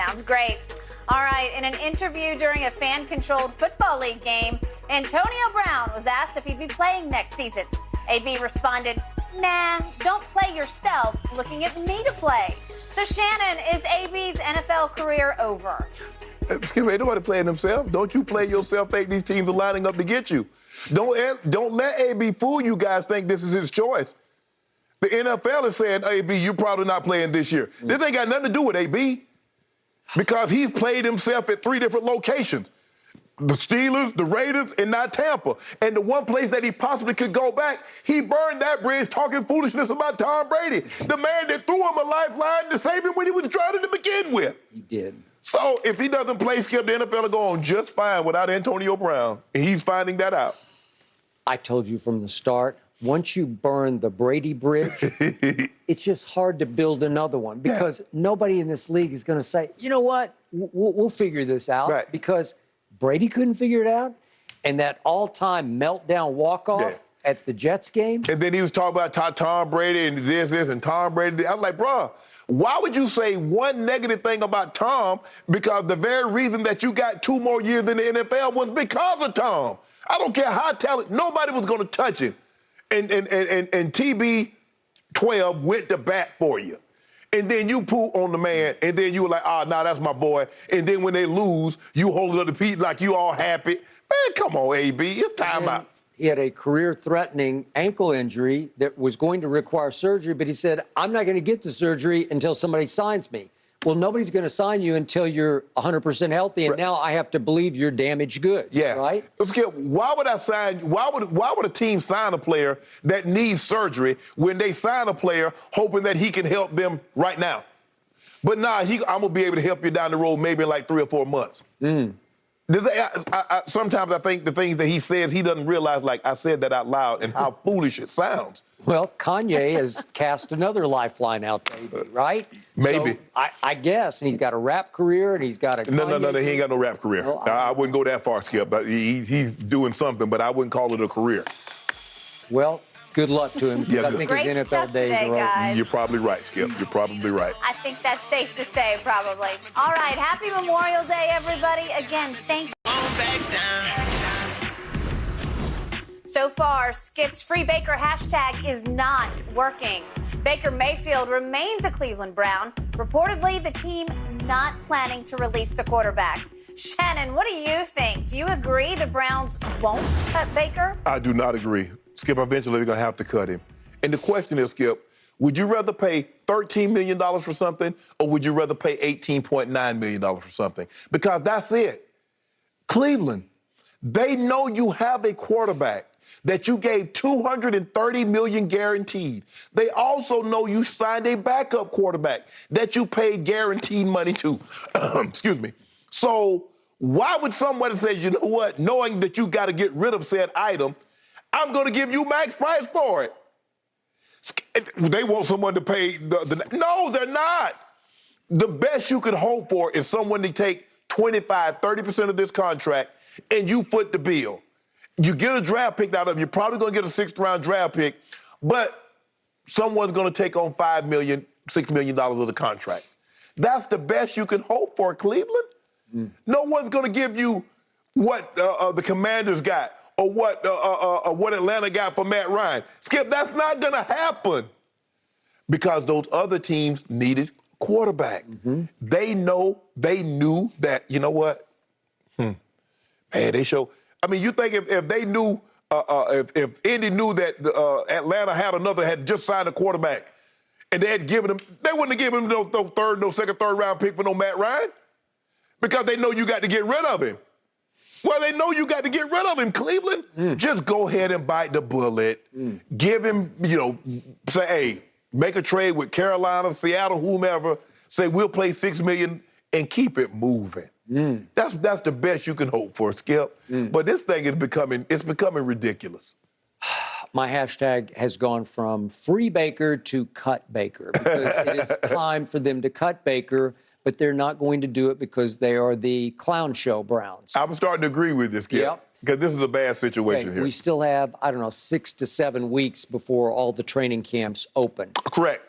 Sounds great. All right, in an interview during a fan-controlled football league game, Antonio Brown was asked if he'd be playing next season. AB responded, "Nah, don't play yourself, looking at me to play." So, Shannon, is AB's NFL career over? Excuse me, ain't nobody playing themselves. Don't you play yourself, think these teams are lining up to get you. Don't let AB fool you guys think this is his choice. The NFL is saying, AB, you're probably not playing this year. This ain't got nothing to do with AB because he's played himself at 3 different locations. The Steelers, the Raiders, and not Tampa. And the one place that he possibly could go back, he burned that bridge talking foolishness about Tom Brady, the man that threw him a lifeline to save him when he was drowning to begin with. He did. So if he doesn't play, Skip, the NFL will go on just fine without Antonio Brown, and he's finding that out. I told you from the start, once you burn the Brady bridge, it's just hard to build another one because nobody in this league is going to say, you know what, we'll figure this out because Brady couldn't figure it out. And that all-time meltdown walk-off at the Jets game. And then he was talking about Tom Brady and this, and Tom Brady. I was like, bro, why would you say one negative thing about Tom? Because the very reason that you got 2 more years in the NFL was because of Tom. I don't care how talented, nobody was going to touch him. And TB12 went to bat for you. And then you poo on the man, and then you were like, nah, that's my boy. And then when they lose, you hold it up to Pete like you all happy. Man, come on, AB, it's time out. He had a career-threatening ankle injury that was going to require surgery, but he said, I'm not going to get the surgery until somebody signs me. Well, nobody's going to sign you until you're 100% healthy, and now I have to believe you're damaged goods, right? Skip, why would a team sign a player that needs surgery when they sign a player hoping that he can help them right now? But I'm going to be able to help you down the road maybe in like 3 or 4 months. Sometimes I think the things that he says, he doesn't realize, like I said that out loud, and how foolish it sounds. Well, Kanye has cast another lifeline out there, right? Maybe. So I guess. And he's got a rap career, and he's got a No, he ain't got no rap career. No, I wouldn't go that far, Skip. But he's doing something, but I wouldn't call it a career. Well, good luck to him. I think his NFL days are over. Guys. You're probably right, Skip. You're probably right. I think that's safe to say, probably. All right, happy Memorial Day, everybody. Again, thank you. So far, Skip's Free Baker hashtag is not working. Baker Mayfield remains a Cleveland Brown. Reportedly, the team not planning to release the quarterback. Shannon, what do you think? Do you agree the Browns won't cut Baker? I do not agree. Skip, eventually they're going to have to cut him. And the question is, Skip, would you rather pay $13 million for something, or would you rather pay $18.9 million for something? Because that's it. Cleveland, they know you have a quarterback that you gave $230 million guaranteed. They also know you signed a backup quarterback that you paid guaranteed money to. Excuse me. So why would somebody say, you know what, knowing that you got to get rid of said item, I'm going to give you max price for it? They want someone to pay No, they're not. The best you could hope for is someone to take 25, 30% of this contract and you foot the bill. You get a draft pick out of it. You're probably going to get a 6th-round draft pick, but someone's going to take on $5 million, $6 million of the contract. That's the best you can hope for, Cleveland. No one's going to give you what the Commanders got or what Atlanta got for Matt Ryan. Skip, that's not going to happen because those other teams needed quarterback. They knew that, you know what? Man, they show. I mean, you think if they knew, if Indy knew that Atlanta had just signed a quarterback and they had given him, they wouldn't have given him no second, third round pick for no Matt Ryan because they know you got to get rid of him. Well, they know you got to get rid of him, Cleveland. Just go ahead and bite the bullet. Give him, say, hey, make a trade with Carolina, Seattle, whomever. Say, we'll play $6 million and keep it moving. That's the best you can hope for, Skip. But this thing is becoming ridiculous. My hashtag has gone from Free Baker to Cut Baker because it is time for them to cut Baker, but they're not going to do it because they are the clown show Browns. I'm starting to agree with this, Skip. Because this is a bad situation here. We still have, 6 to 7 weeks before all the training camps open. Correct.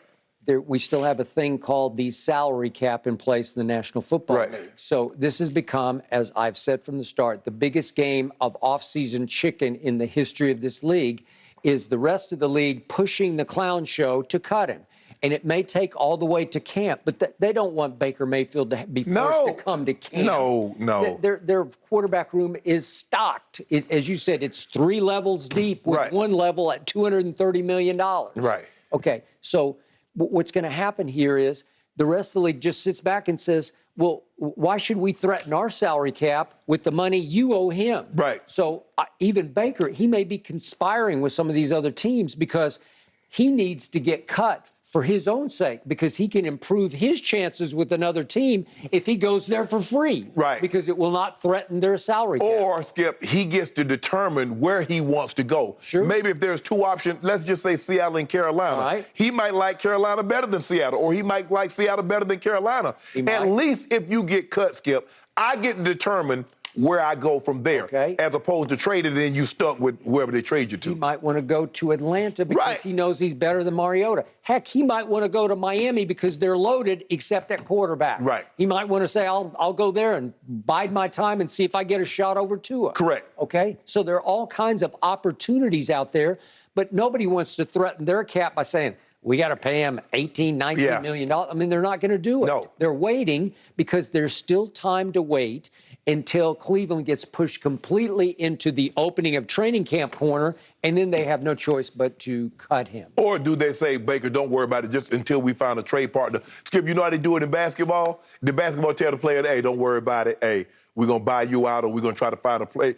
we still have a thing called the salary cap in place in the National Football League. So this has become, as I've said from the start, the biggest game of off-season chicken in the history of this league is the rest of the league pushing the clown show to cut him. And it may take all the way to camp, but they don't want Baker Mayfield to be forced to come to camp. No. Their quarterback room is stocked. As you said, it's 3 levels deep with one level at $230 million. Right. Okay, so what's going to happen here is the rest of the league just sits back and says, well, why should we threaten our salary cap with the money you owe him? Right. So even Baker, he may be conspiring with some of these other teams because he needs to get cut for his own sake, because he can improve his chances with another team if he goes there for free. Right. Because it will not threaten their salary cap. Or, Skip, he gets to determine where he wants to go. Sure. Maybe if there's 2 options, let's just say Seattle and Carolina. Right. He might like Carolina better than Seattle, or he might like Seattle better than Carolina. At least if you get cut, Skip, I get to determine where I go from there, as opposed to trading and you stuck with wherever they trade you to. He might want to go to Atlanta because he knows he's better than Mariota. Heck, he might want to go to Miami because they're loaded except at quarterback. Right. He might want to say, I'll go there and bide my time and see if I get a shot over Tua. Correct. Okay? So there are all kinds of opportunities out there, but nobody wants to threaten their cap by saying, we got to pay him $18-19 million. I mean, they're not going to do it. No. They're waiting because there's still time to wait until Cleveland gets pushed completely into the opening of training camp corner, and then they have no choice but to cut him. Or do they say, Baker, don't worry about it just until we find a trade partner? Skip, you know how they do it in basketball? The basketball tell the player, hey, don't worry about it. Hey, we're going to buy you out or we're going to try to find a play.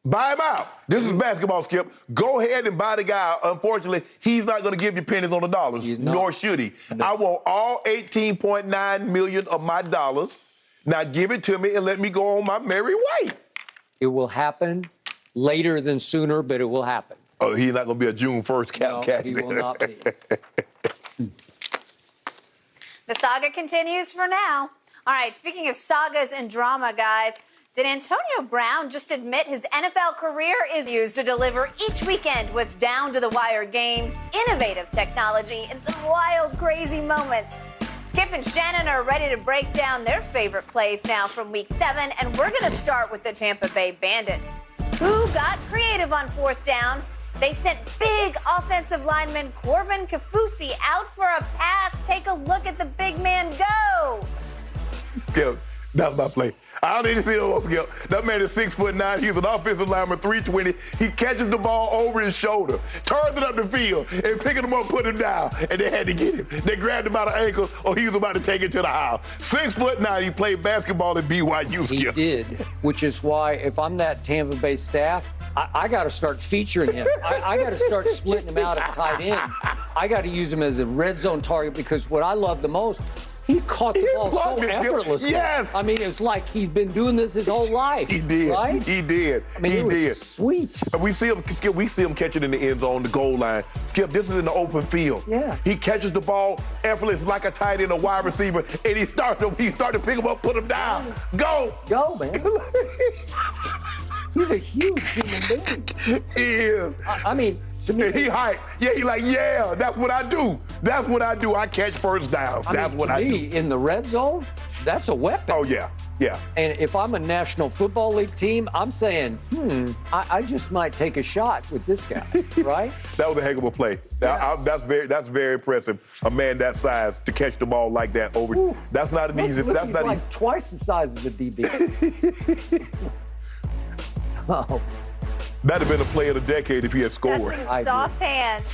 Buy him out. This is basketball, Skip. Go ahead and buy the guy out. Unfortunately, he's not going to give you pennies on the dollars, nor should he. No. I want all $18.9 million of my dollars. Now give it to me and let me go on my merry way. It will happen later than sooner, but it will happen. Oh, he's not going to be a June 1st cap. No, he will not be. The saga continues for now. All right, speaking of sagas and drama, guys, did Antonio Brown just admit his NFL career is used to deliver each weekend with down-to-the-wire games, innovative technology, and some wild, crazy moments? Skip and Shannon are ready to break down their favorite plays now from Week 7, and we're going to start with the Tampa Bay Bandits, who got creative on 4th down. They sent big offensive lineman Corbin Kafusi out for a pass. Take a look at the big man go. Skip, that's my play. I don't need to see those, Skip. That man is 6'9". He's an offensive lineman, 320. He catches the ball over his shoulder, turns it up the field, and picking him up, put him down, and they had to get him. They grabbed him by the ankle, or he was about to take it to the house. 6'9". He played basketball at BYU, Skip. He did, which is why if I'm that Tampa Bay staff, I got to start featuring him. I got to start splitting him out at tight end. I got to use him as a red zone target because what I love the most, he caught the ball so effortlessly. Yes. I mean, it's like he's been doing this his whole life. He did. Right? He did. I mean, he it was did. Sweet. And we see him, Skip, we see him catch it in the end zone, the goal line. Skip, this is in the open field. Yeah. He catches the ball effortless like a tight end, a wide receiver, and he starts to pick him up, put him down. Go. Go, man. He's a huge human being. He is. I mean, to me, he hype. Yeah, he like, yeah, that's what I do. That's what I do. I catch first down. That's what I do. In the red zone, that's a weapon. Oh, yeah. Yeah. And if I'm a National Football League team, I'm saying, I just might take a shot with this guy, right? That was a heck of a play. Yeah. That's very impressive. A man that size to catch the ball like that over. Ooh. That's not an easy. Look, That's he's not like easy. twice the size of the DB. Oh. That'd have been a play of the decade if he had scored. That's some soft hands.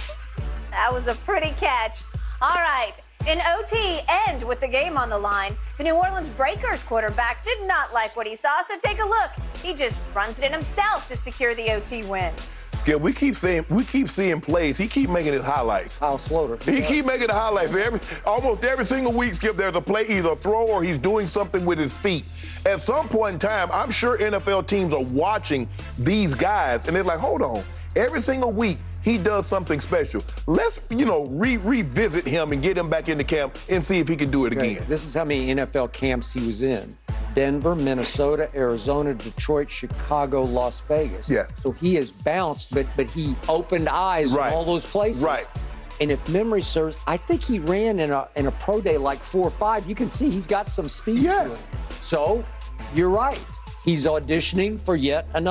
That was a pretty catch. All right. In OT and with the game on the line, the New Orleans Breakers quarterback did not like what he saw, so take a look. He just runs it in himself to secure the OT win. Skip, we keep seeing plays. He keep making his highlights. Kyle Sloter. He keep making the highlights. Almost every single week, Skip, there's a play, either a throw or he's doing something with his feet. At some point in time, I'm sure NFL teams are watching these guys, and they're like, hold on. Every single week, he does something special. Let's, revisit him and get him back into camp and see if he can do it again. This is how many NFL camps he was in. Denver, Minnesota, Arizona, Detroit, Chicago, Las Vegas. Yeah. So he has bounced, but he opened eyes in all those places. Right. And if memory serves, I think he ran in a pro day like 4.5. You can see he's got some speed to Yes. him. So you're right. He's auditioning for yet another.